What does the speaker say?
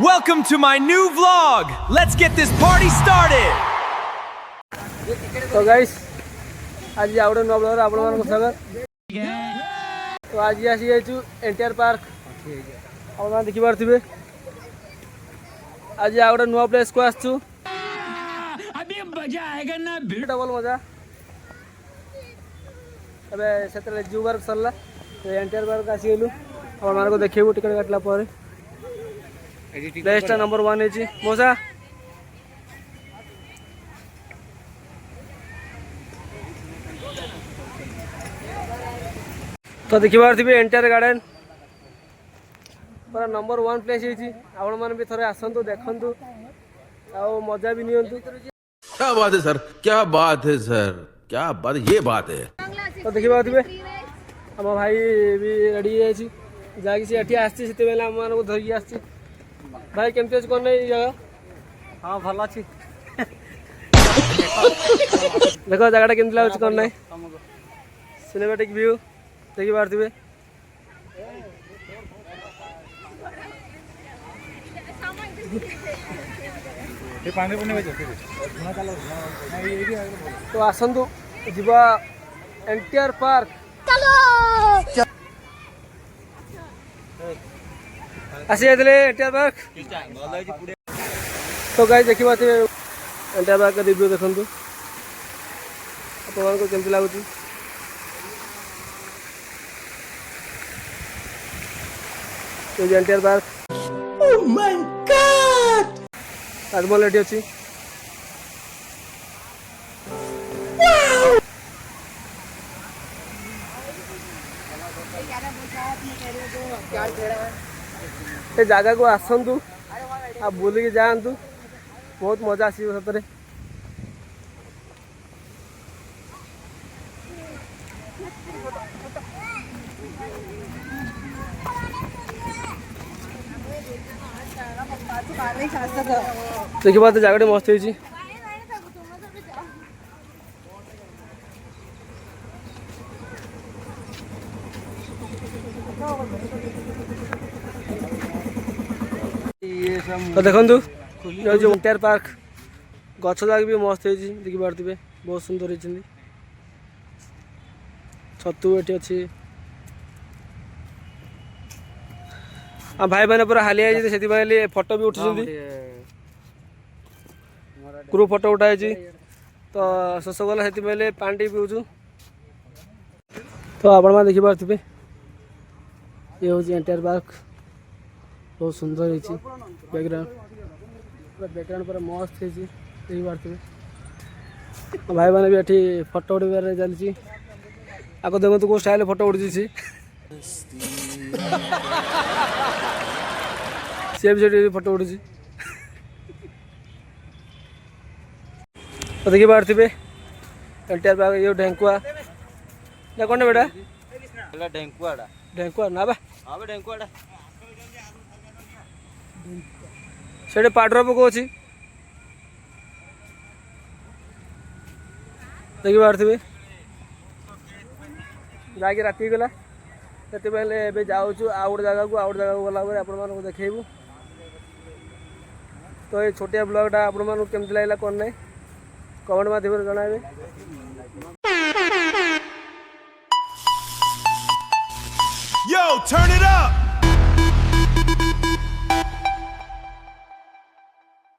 Welcome to my new vlog. Let's get this party started. तो guys आज out नुआ blog आपण मान स्वागत। तो आज आसी जाइछु एनटीआर पार्क आपण मान देखि पारथिबे। आज आउट नुआ प्लेस को आछछु अभी मजा आएगा ना डबल मजा। अबे सेतले जू वर्क सरला तो एनटीआर पार्क आसी गेलु आपण मान को देखिबु टिकट काटला पर प्लेस नंबर 1 हेची मोसा। तो देखिबार थी एनटीआर गार्डन पूरा नंबर 1 प्लेस है आपण मान भी थोड़े आसंतु देखंतु आ मजा भी नियंतु। क्या बात है सर, क्या बात है सर, क्या बात, ये बात है। तो देखिबार थी हम भाई भी रेडी है जाकि से एठी आछि सेते बेला हम मान को धरि आछि। भाई केमते अछि कोन नहीं जगह? हां भला अछि। देखो जगहटा केमते लागछ कोन नहीं सिनेमैटिक व्यू देखि पारथिबे। तो आसंतु जीवा एनटीआर पार्क चलो आसी जाइले एनटीआर पार्क। तो गाइस देखि पारथिबे एनटीआर पार्क का रिव्यू देखंतु आपन को केमते लागुची। NTR park oh my god Taj Mahal एठी अछि। ए जगह को आसंतु आ बुली के जांतु बहुत मजा आसीबो सतरे। देखिए बात जगह मस्त है। तो देखु जो एनटीआर पार्क गछ जाक भी मस्त है देखि पारथिबे बहुत सुंदर है। छतु एठी अछि आ भाई मैंने पूरा हालिया से फोटो भी उठी ग्रुप फोटो उठाई। तो शेष गला से पानी पीऊँ। तो आपण मैंने देखि पारथिबे ये हूँ एनटीआर पार्क बहुत सुंदर है। बैकग्राउंड पूरा मस्त है देखि पारथिबे। भाई मैंने भी एठी फोटो उठाइबार चलती आगे देखो तो स्टाइल फोटो उठी सी भी फोटो उठी। तो देखिए पारथिबे एनटीआर पार्क ये ढेंकुआ ना कौन बेटा ढेंकुआड़ा ढेंकुआ ना बा हां बे ढेंकुआड़ा सेटे पाडर पको अछि देखि पारथिबे जाके राती गला सेते पहले एबे जाउछु आउट जगह को गला पर आपण मान को देखेबू। तो ये छोटिया ब्लॉगटा आपण मान केमति लागला कोन नै कमेंट माध्यम जणाबे। Yo, turn it up.